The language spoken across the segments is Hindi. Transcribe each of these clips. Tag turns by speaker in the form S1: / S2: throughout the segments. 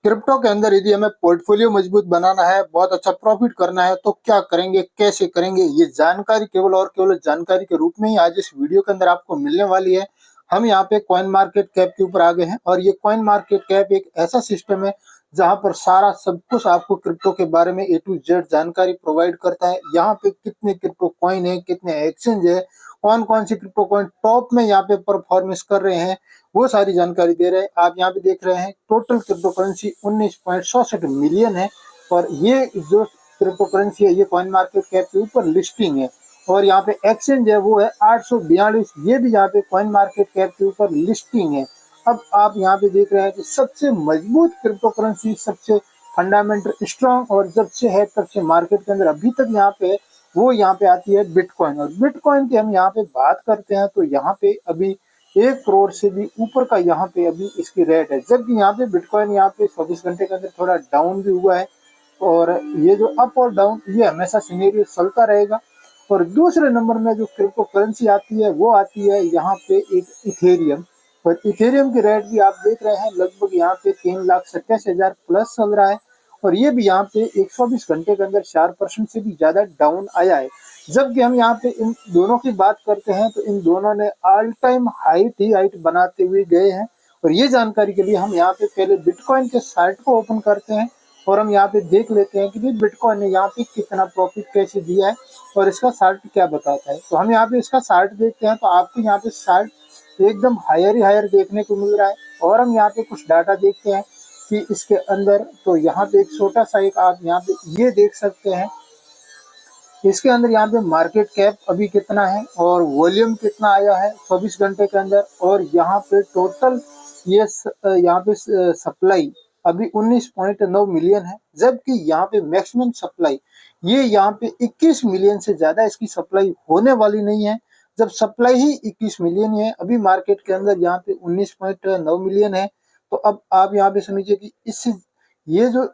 S1: क्रिप्टो के अंदर यदि हमें पोर्टफोलियो मजबूत बनाना है, बहुत अच्छा प्रॉफिट करना है, तो क्या करेंगे, कैसे करेंगे? ये जानकारी केवल और केवल जानकारी के रूप में ही आज इस वीडियो के अंदर आपको मिलने वाली है। हम यहाँ पे कॉइन मार्केट कैप के ऊपर आ गए हैं और ये कॉइन मार्केट कैप एक ऐसा सिस्टम है जहाँ पर सारा सब कुछ आपको क्रिप्टो के बारे में ए टू जेड जानकारी प्रोवाइड करता है। यहाँ पे कितने क्रिप्टो कॉइन है, कितने एक्सचेंज है, कौन कौन सी क्रिप्टो कॉइन टॉप में यहाँ पे परफॉर्मेंस कर रहे हैं, वो सारी जानकारी दे रहे हैं। आप यहाँ पे देख रहे हैं टोटल क्रिप्टो करेंसी 19.67 मिलियन है और ये जो क्रिप्टो करेंसी है ये कॉइन मार्केट कैप के ऊपर लिस्टिंग है और यहाँ पे एक्सचेंज है वो है 842, ये भी यहाँ पे कॉइन मार्केट कैप के ऊपर लिस्टिंग है। अब आप यहाँ पे देख रहे हैं कि सबसे मजबूत क्रिप्टो करेंसी, सबसे फंडामेंटल स्ट्रांग और जब से है तब से मार्केट के अंदर अभी तक यहाँ पे वो यहाँ पे आती है बिटकॉइन। और बिटकॉइन की हम यहाँ पे बात करते हैं तो यहाँ पे अभी 1 करोड़ से भी ऊपर का यहाँ पे अभी इसकी रेट है, जबकि यहाँ पे बिटकॉइन यहाँ पे 24 घंटे के अंदर थोड़ा डाउन भी हुआ है और ये जो अप और डाउन ये हमेशा सिनेरियो चलता रहेगा। और दूसरे नंबर में जो क्रिप्टो करेंसी आती है वो आती है यहाँ पे एक इथेरियम। और इथेरियम की रेट भी आप देख रहे हैं लगभग यहाँ पे 3,87,000 प्लस चल रहा है और ये भी यहाँ पे 124 घंटे के अंदर 4% से भी ज्यादा डाउन आया है। जबकि हम यहाँ पे इन दोनों की बात करते हैं तो इन दोनों ने ऑल टाइम हाइट बनाते हुए गए हैं। और ये जानकारी के लिए हम यहाँ पे पहले बिटकॉइन के साइट को ओपन करते हैं और हम यहाँ पे देख लेते हैं कि बिटकॉइन ने यहाँ पे कितना प्रॉफिट कैसे दिया है और इसका चार्ट क्या बताता है। तो हम यहाँ पे इसका चार्ट देखते हैं तो आपको यहाँ पे चार्ट एकदम हायर ही हायर देखने को मिल रहा है। और हम यहाँ पे कुछ डाटा देखते हैं कि इसके अंदर, तो यहाँ पे एक छोटा सा एक आप यहाँ पे ये देख सकते हैं, इसके अंदर यहाँ पे मार्केट कैप अभी कितना है और वॉल्यूम कितना आया है 24 घंटे के अंदर। और यहाँ पे टोटल ये यहाँ पे सप्लाई अभी 19.9 मिलियन है, जबकि यहाँ पे मैक्सिमम सप्लाई ये यहाँ पे 21 मिलियन से ज्यादा इसकी सप्लाई होने वाली नहीं है। जब सप्लाई ही 21 मिलियन है, अभी मार्केट के अंदर यहाँ पे 19.9 मिलियन है, तो अब आप यहाँ पे समझिए कि इससे ये जो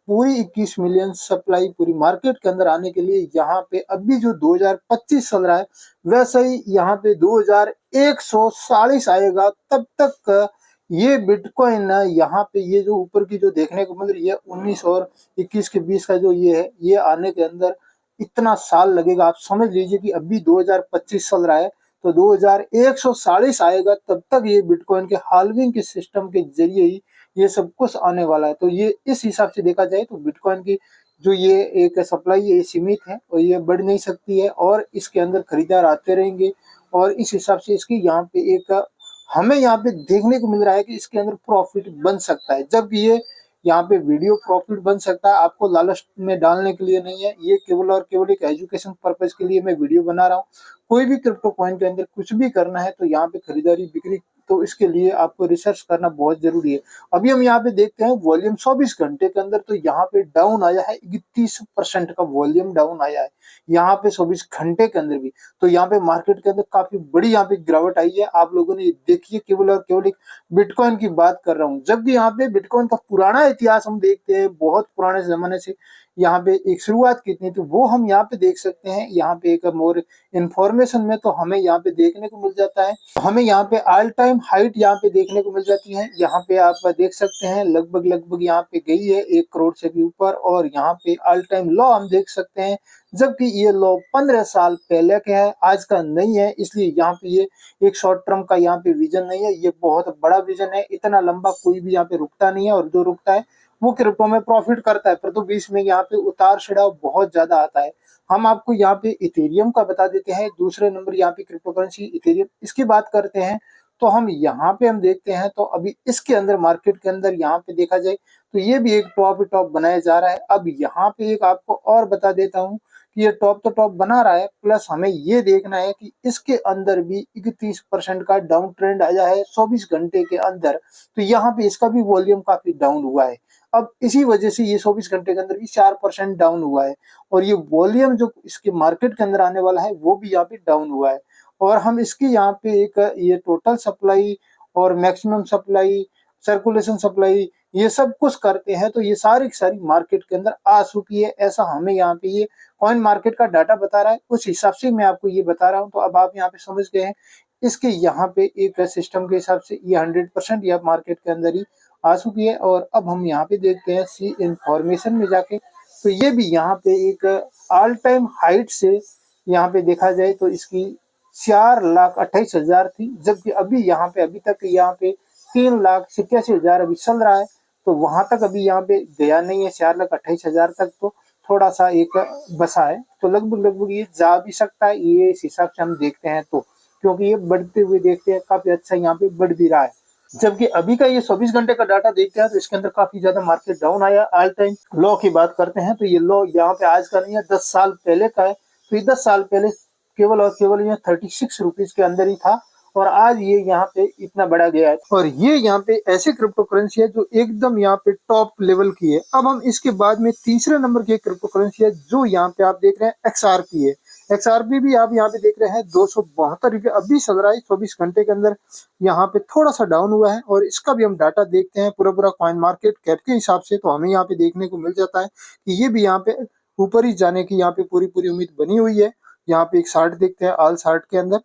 S1: पूरी 21 मिलियन सप्लाई पूरी मार्केट के अंदर आने के लिए यहाँ पे अभी जो 2025 चल रहा है वैसे ही यहाँ पे 2140 आएगा, तब तक ये बिटकॉइन यहाँ पे ये जो ऊपर की जो देखने को मिल रही है 19 और 21 के बीच का जो ये है, ये आने के अंदर इतना साल लगेगा। आप समझ लीजिए कि अभी 2025 चल रहा है तो 2140 आएगा, तब तक ये बिटकॉइन के हाल्विंग के सिस्टम के जरिए ही ये सब कुछ आने वाला है। तो ये इस हिसाब से देखा जाए तो बिटकॉइन की जो ये एक सप्लाई है ये सीमित है और ये बढ़ नहीं सकती है और इसके अंदर खरीदार आते रहेंगे। और इस हिसाब से इसकी यहाँ पे एक हमें यहाँ पे देखने को मिल रहा है कि इसके अंदर प्रॉफिट बन सकता है, जब ये यहाँ पे वीडियो प्रॉफिट बन सकता है। आपको लालच में डालने के लिए नहीं है, ये केवल और केवल एक एजुकेशन पर्पज के लिए मैं वीडियो बना रहा हूँ। कोई भी क्रिप्टो कॉइन के अंदर कुछ भी करना है तो यहाँ पे खरीदारी बिक्री, तो इसके लिए आपको रिसर्च करना बहुत जरूरी है। अभी हम यहाँ पे देखते हैं वॉल्यूम 24 घंटे के अंदर तो यहाँ पे डाउन आया है, 31% का वॉल्यूम डाउन आया है यहाँ पे 24 घंटे के अंदर भी। तो यहाँ पे मार्केट के अंदर काफी बड़ी यहाँ पे गिरावट आई है। आप लोगों ने देखिए, केवल और केवल एक बिटकॉइन की बात कर रहा हूँ, जबकि यहाँ पे बिटकॉइन का पुराना इतिहास हम देखते हैं, बहुत पुराने जमाने से यहाँ पे एक शुरुआत कितनी थी वो हम यहाँ पे देख सकते हैं। यहाँ पे एक मोर इंफॉर्मेशन में तो हमें यहाँ पे देखने को मिल जाता है, हमें यहाँ पे ऑल टाइम हाइट यहाँ पे देखने को मिल जाती है। यहाँ पे आप देख सकते हैं लगभग यहाँ पे गई है 1 करोड़ से भी ऊपर और यहाँ पे ऑल टाइम लो हम देख सकते हैं, जबकि ये लो 15 साल पहले का है, आज का नहीं है। इसलिए यहाँ पे ये एक शॉर्ट टर्म का यहाँ पे विजन नहीं है, ये बहुत बड़ा विजन है। इतना लंबा कोई भी यहाँ पे रुकता नहीं है और जो रुकता है वो क्रिप्टो में प्रॉफिट करता है, पर तो बीच में यहाँ पे उतार चढ़ाव बहुत ज्यादा आता है। हम आपको यहाँ पे इथेरियम का बता देते हैं, दूसरे नंबर यहाँ पे क्रिप्टो करेंसी इथेरियम, इसकी बात करते हैं तो हम यहाँ पे हम देखते हैं तो अभी इसके अंदर मार्केट के अंदर यहाँ पे देखा जाए तो ये भी एक टॉप टॉप बनाया जा रहा है। अब यहाँ पे एक आपको और बता देता हूँ कि ये टॉप तो टॉप बना रहा है, प्लस हमें ये देखना है कि इसके अंदर भी 31% का डाउन ट्रेंड आया है 24 घंटे के अंदर। तो यहाँ पे इसका भी वॉल्यूम काफी डाउन हुआ है। अब इसी वजह से ये 24 घंटे के अंदर भी 4% डाउन हुआ है और ये वॉल्यूम जो इसके मार्केट के अंदर आने वाला है वो भी यहाँ पे डाउन हुआ है। और हम इसकी यहाँ पे एक ये टोटल सप्लाई और मैक्सिमम सप्लाई, सर्कुलेशन सप्लाई, ये सब कुछ करते हैं तो ये सारी की सारी मार्केट के अंदर आ चुकी है, ऐसा हमें यहाँ पे ये कॉइन मार्केट का डाटा बता रहा है। उस हिसाब से मैं आपको ये बता रहा हूँ, तो अब आप यहाँ पे समझ गए हैं। इसके यहाँ पे एक सिस्टम के हिसाब से ये 100% या मार्केट के अंदर ही आ चुकी है। और अब हम यहाँ पे देखते हैं सी इंफॉर्मेशन में जाके, तो ये भी यहाँ पे एक ऑल टाइम हाइट से यहाँ पे देखा जाए तो इसकी 4,28,000 थी, जबकि अभी यहाँ पे अभी तक यहाँ पे 3,87,000 अभी चल रहा है। तो वहां तक अभी यहाँ पे गया नहीं है, 4,28,000 तक तो थोड़ा सा एक बसा है। तो लगभग लगभग ये जा भी सकता है, ये इस हिसाब से हम देखते हैं तो, क्योंकि ये बढ़ते हुए देखते हैं काफी अच्छा यहाँ पे बढ़ भी रहा है। जबकि अभी का ये 24 घंटे का डाटा देखते हैं तो इसके अंदर काफी ज्यादा मार्केट डाउन आया। ऑल टाइम लो की बात करते हैं तो ये लो यहाँ पे आज का नहीं है, 10 साल पहले का है। तो ये 10 साल पहले केवल और केवल ये 36 रुपीज के अंदर ही था, और आज ये यहाँ पे इतना बढ़ा गया है। और ये यहाँ पे ऐसे क्रिप्टो करेंसी है जो एकदम यहाँ पे टॉप लेवल की है। अब हम इसके बाद में तीसरे नंबर की क्रिप्टो करेंसी है जो यहाँ पे आप देख रहे हैं XRP है। XRP भी आप यहाँ पे देख रहे हैं 272 रुपये अभी चल रहा है 24 घंटे के अंदर। यहाँ पे थोड़ा सा डाउन हुआ है, और इसका भी हम डाटा देखते हैं पूरा पूरा कॉइन मार्केट कैप के हिसाब से, तो हमें यहाँ पे देखने को मिल जाता है कि ये भी यहाँ पे ऊपर ही जाने की यहाँ पे पूरी पूरी उम्मीद बनी हुई है। यहाँ पे एक चार्ट देखते हैं ऑल चार्ट के अंदर,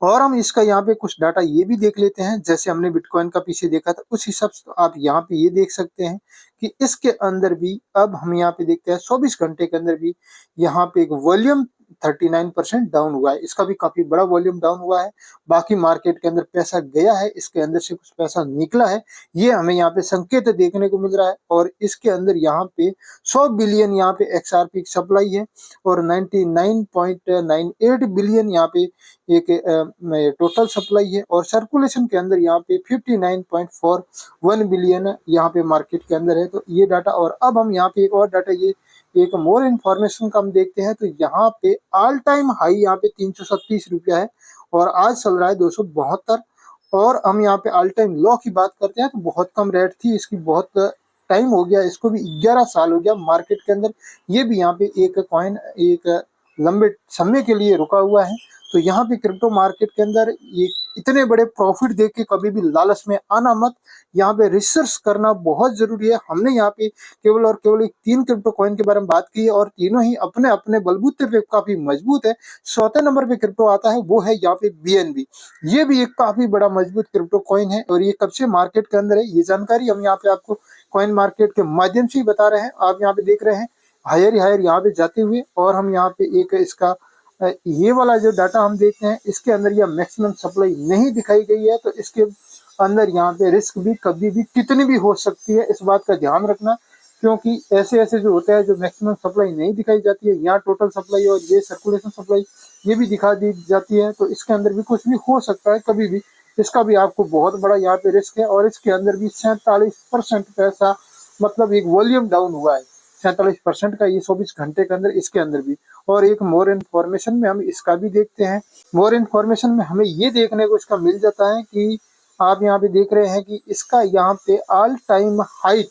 S1: और हम इसका यहाँ पे कुछ डाटा ये भी देख लेते हैं, जैसे हमने बिटकॉइन का पीछे देखा था उस हिसाब से। तो आप यहाँ पे ये देख सकते हैं कि इसके अंदर भी अब हम यहाँ पे देखते हैं 24 घंटे के अंदर भी यहाँ पे एक वॉल्यूम 39% डाउन हुआ है। इसका भी काफी बड़ा वॉल्यूम डाउन हुआ है। बाकी मार्केट के अंदर पैसा गया है, इसके अंदर से कुछ पैसा निकला है, ये हमें यहाँ पे संकेत देखने को मिल रहा है। और इसके अंदर यहाँ पे 100 बिलियन यहाँ पे XRP की सप्लाई है, और 99.98 बिलियन यहाँ पे एक टोटल सप्लाई है। और सर्कुलेशन के अंदर यहाँ पे 59.41 बिलियन यहाँ पे मार्केट के अंदर है। तो ये डाटा, और अब हम यहाँ पे एक और डाटा, ये एक मोर इन्फॉर्मेशन का हम देखते हैं तो यहाँ पे ऑल टाइम हाई यहाँ पे 337 रुपया है, और आज चल रहा है 272। और हम यहाँ पे ऑल टाइम लो की बात करते हैं तो बहुत कम रेट थी इसकी, बहुत टाइम हो गया इसको भी, 11 साल हो गया मार्केट के अंदर। ये भी यहाँ पे एक कॉइन एक लंबे समय के लिए रुका हुआ है। तो यहाँ पे क्रिप्टो मार्केट के अंदर ये इतने बड़े प्रॉफिट देख के कभी भी लालच में आना मत। यहाँ पे रिसर्च करना बहुत जरूरी है। हमने यहाँ पे केवल और केवल 3 क्रिप्टो कॉइन के बारे में बात की है, और तीनों ही अपने अपने बलबूते पे काफी मजबूत है। 4थे नंबर पे क्रिप्टो आता है वो है यहाँ पे BNB। ये भी एक काफी बड़ा मजबूत क्रिप्टो कॉइन है, और ये कब से मार्केट के अंदर है ये जानकारी हम यहाँ पे आपको कॉइन मार्केट के माध्यम से ही बता रहे हैं। आप यहाँ पे देख रहे हैं हायर हायर यहाँ पे जाते हुए, और हम यहाँ पे एक इसका ये वाला जो डाटा हम देखते हैं इसके अंदर यह मैक्सिमम सप्लाई नहीं दिखाई गई है। तो इसके अंदर यहाँ पे रिस्क भी कभी भी कितनी भी हो सकती है, इस बात का ध्यान रखना। क्योंकि ऐसे ऐसे जो होता है जो मैक्सिमम सप्लाई नहीं दिखाई जाती है, यहाँ टोटल सप्लाई और ये सर्कुलेशन सप्लाई ये भी दिखा दी जाती है, तो इसके अंदर भी कुछ भी हो सकता है कभी भी। इसका भी आपको बहुत बड़ा यहाँ पे रिस्क है। और इसके अंदर भी 47% पैसा मतलब एक वॉल्यूम डाउन हुआ है, 47% का ये 24 घंटे के अंदर इसके अंदर भी। और एक मोर इन्फॉर्मेशन में हम इसका भी देखते हैं। मोर इन्फॉर्मेशन में हमें ये देखने को इसका मिल जाता है कि आप यहाँ पे देख रहे हैं कि इसका यहाँ पे ऑल टाइम हाइट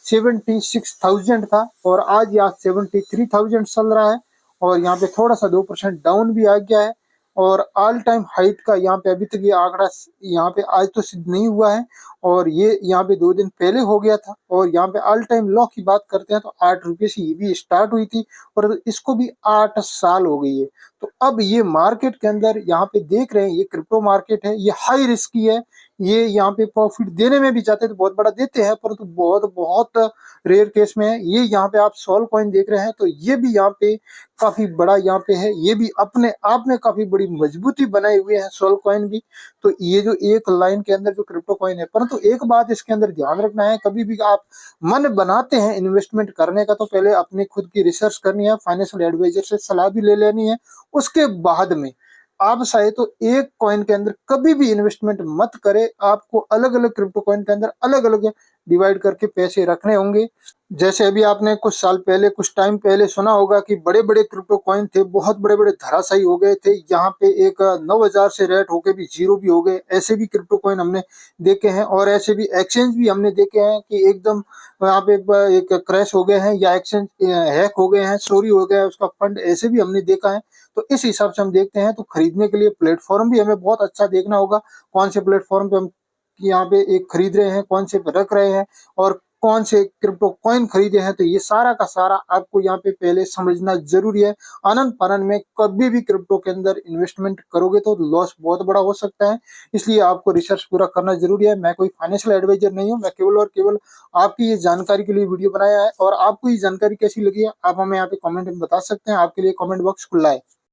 S1: 76,000 था, और आज यहाँ 73,000 चल रहा है, और यहाँ पे थोड़ा सा 2% डाउन भी आ गया है। और ऑल टाइम हाइट का यहाँ पे अभी तक ये आंकड़ा यहाँ पे आज तो सिद्ध नहीं हुआ है, और ये यहाँ पे 2 दिन पहले हो गया था। और यहाँ पे ऑल टाइम लो की बात करते हैं तो 8 रुपये से ये भी स्टार्ट हुई थी, और इसको भी 8 साल हो गई है। तो अब ये मार्केट के अंदर यहाँ पे देख रहे हैं ये क्रिप्टो मार्केट है, ये हाई रिस्की है। ये यहाँ पे प्रॉफिट देने में भी चाहते हैं तो बहुत बड़ा देते हैं, परंतु बहुत बहुत रेयर केस में है। ये यहाँ पे आप सोल कॉइन देख रहे हैं तो ये भी यहाँ पे काफी बड़ा यहाँ पे है, ये भी अपने आप में काफी बड़ी मजबूती बनाए हुए है सोल कॉइन भी। तो ये जो एक लाइन के अंदर जो क्रिप्टो कॉइन है, परंतु एक बात इसके अंदर ध्यान रखना है, कभी भी आप मन बनाते हैं इन्वेस्टमेंट करने का तो पहले अपनी खुद की रिसर्च करनी है, फाइनेंशियल एडवाइजर से सलाह भी ले लेनी है। उसके बाद में आप चाहे तो एक कॉइन के अंदर कभी भी इन्वेस्टमेंट मत करें, आपको अलग अलग क्रिप्टो कॉइन के अंदर अलग अलग डिवाइड करके पैसे रखने होंगे। जैसे अभी आपने कुछ साल पहले कुछ टाइम पहले सुना होगा कि बड़े बड़े क्रिप्टो कॉइन थे, बहुत बड़े बड़े धराशायी हो गए थे, यहाँ पे एक 9,000 से रेट होके भी जीरो भी हो गए। ऐसे भी क्रिप्टो कॉइन हमने देखे हैं, और ऐसे भी एक्सचेंज भी हमने देखे हैं कि एकदम यहाँ पे एक क्रैश हो गए हैं, या एक्सचेंज हैक हो गए हैं, चोरी हो गया है उसका फंड, ऐसे भी हमने देखा है। तो इस हिसाब से हम देखते हैं तो खरीदने के लिए प्लेटफॉर्म भी हमें बहुत अच्छा देखना होगा, कौन से प्लेटफॉर्म पे हम यहाँ पे एक खरीद रहे हैं, कौन से पे रख रहे हैं, और कौन से क्रिप्टो कॉइन खरीदे हैं, तो ये सारा का सारा आपको यहाँ पे पहले समझना जरूरी है। आनंद फानन में कभी भी क्रिप्टो के अंदर इन्वेस्टमेंट करोगे तो लॉस बहुत बड़ा हो सकता है, इसलिए आपको रिसर्च पूरा करना जरूरी है। मैं कोई फाइनेंशियल एडवाइजर नहीं हूँ, मैं केवल और केवल आपकी ये जानकारी के लिए वीडियो बनाया है। और आपको ये जानकारी कैसी लगी है आप हमें यहाँ पे कमेंट में बता सकते हैं, आपके लिए कमेंट बॉक्स खुला है।